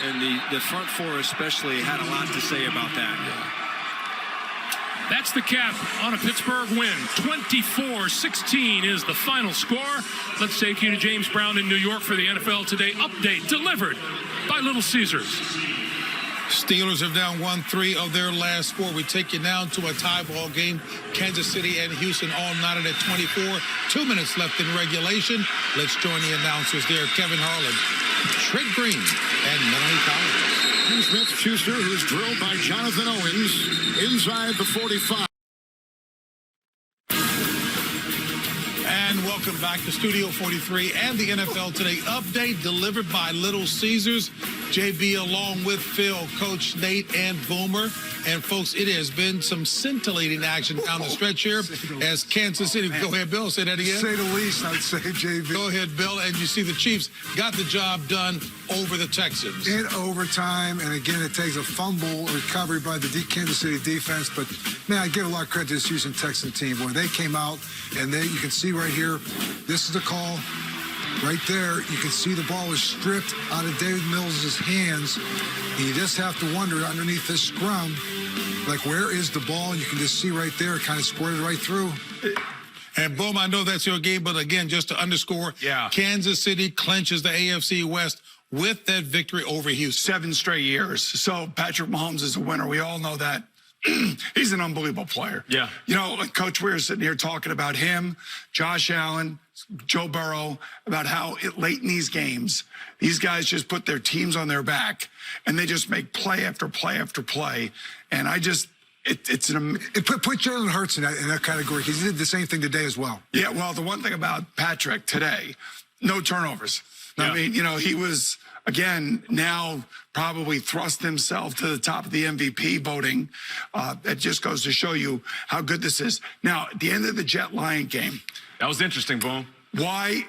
and the front four especially had a lot to say about that. That's the cap on a Pittsburgh win. 24-16 is the final score. Let's take you to James Brown in New York for the NFL Today update, delivered by Little Caesars. Steelers have now won 3 of their last 4. We take you now to a tie ball game. Kansas City and Houston all knotted at 24. 2 minutes left in regulation. Let's join the announcers there. Kevin Harlan, Trent Green, and Melanie Collins. Smith-Schuster, who's drilled by Jonathan Owens inside the 45. And welcome back to Studio 43 and the NFL Today update delivered by Little Caesars. JB along with Phil, Coach Nate, and Boomer. And, folks, it has been some scintillating action down the stretch here as Kansas City. Go ahead, Bill. Say that again. Say the least, I'd say, JB. Go ahead, Bill. And you see the Chiefs got the job done over the Texans. In overtime, and again, it takes a fumble recovery by the Kansas City defense. But, man, I give a lot of credit to this Houston Texan team. Boy, they came out, and you can see right here, this is the call. Right there, you can see the ball was stripped out of David Mills' hands. And you just have to wonder underneath this scrum, like, where is the ball? And you can just see right there, it kind of squirted right through. And, Boom, I know that's your game, but, again, just to underscore, Kansas City clinches the AFC West with that victory over Houston. 7 straight years. So Patrick Mahomes is a winner. We all know that. He's an unbelievable player. Yeah. You know, like Coach Weir sitting here talking about him, Josh Allen, Joe Burrow, about how late in these games, these guys just put their teams on their back, and they just make play after play after play. And I just, put Jalen Hurts in that category. He did the same thing today as well. Yeah, well, the one thing about Patrick today, no turnovers. Yeah. I mean, you know, he was, again, now probably thrust himself to the top of the MVP voting. That just goes to show you how good this is. Now, at the end of the Jet-Lion game. That was interesting, Boom. Why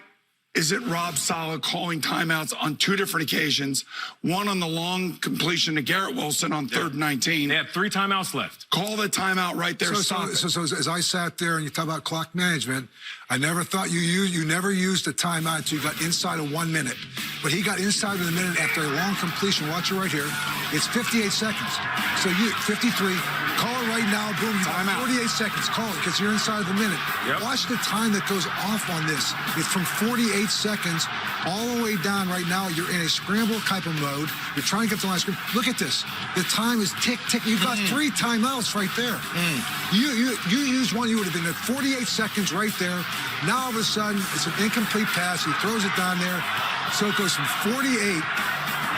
is it Rob Saleh calling timeouts on 2 different occasions? One on the long completion to Garrett Wilson on 3rd and 19. They had 3 timeouts left. Call the timeout right there. So as I sat there and you talk about clock management, I never thought you never used a timeout until you got inside of 1 minute. But he got inside of the minute after a long completion. Watch it right here. It's 58 seconds. So 53. Call it right now. Boom. You got 48 seconds. Call it because you're inside of the minute. Yep. Watch the time that goes off on this. It's from 48 seconds all the way down right now. You're in a scramble type of mode. You're trying to get to the line screen. Look at this. The time is tick, tick. You've got 3 timeouts right there. You used one, you would have been at 48 seconds right there. Now all of a sudden, it's an incomplete pass. He throws it down there. So it goes from 48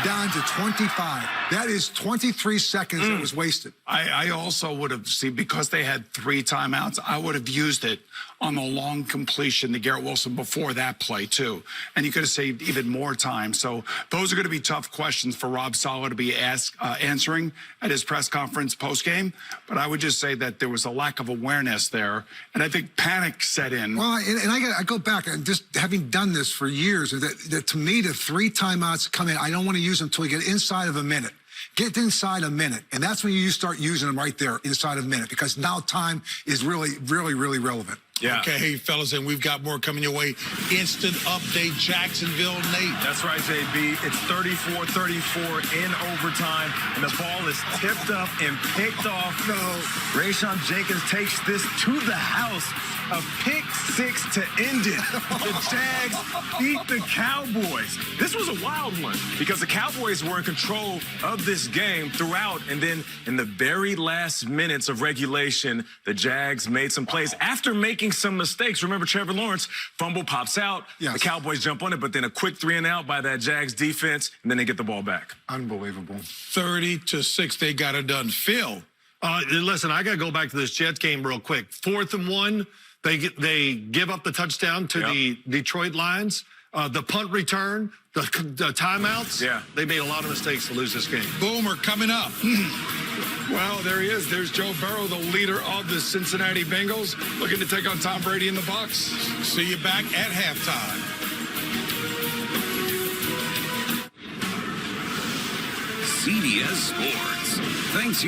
down to 25. That is 23 seconds that was wasted. I also would have, because they had 3 timeouts, I would have used it on the long completion to Garrett Wilson before that play, too. And you could have saved even more time. So those are going to be tough questions for Rob Saleh to be answering at his press conference post-game. But I would just say that there was a lack of awareness there. And I think panic set in. Well, and I go back, and just having done this for years, that to me, the 3 timeouts come in, I don't want to use them until you get inside of a minute. Get inside a minute, and that's when you start using them right there inside of a minute, because now time is really, really, really relevant. Yeah. Okay, hey, fellas, and we've got more coming your way. Instant update, Jacksonville, Nate. That's right, JB. It's 34-34 in overtime, and the ball is tipped up and picked off. Rayshon Jenkins takes this to the house. A pick 6 to end it. The Jags beat the Cowboys. This was a wild one because the Cowboys were in control of this game throughout, and then in the very last minutes of regulation, the Jags made some plays after making some mistakes. Remember, Trevor Lawrence, fumble pops out. Yes. The Cowboys jump on it, but then a quick 3-and-out by that Jags defense, and then they get the ball back. Unbelievable. 30-6, they got it done. Phil. Listen, I got to go back to this Jets game real quick. 4th and 1, they give up the touchdown to the Detroit Lions. The punt return, the timeouts. Yeah. They made a lot of mistakes to lose this game. Boomer coming up. Well, there he is. There's Joe Burrow, the leader of the Cincinnati Bengals, looking to take on Tom Brady in the Bucs. See you back at halftime. CBS Sports. Thanks.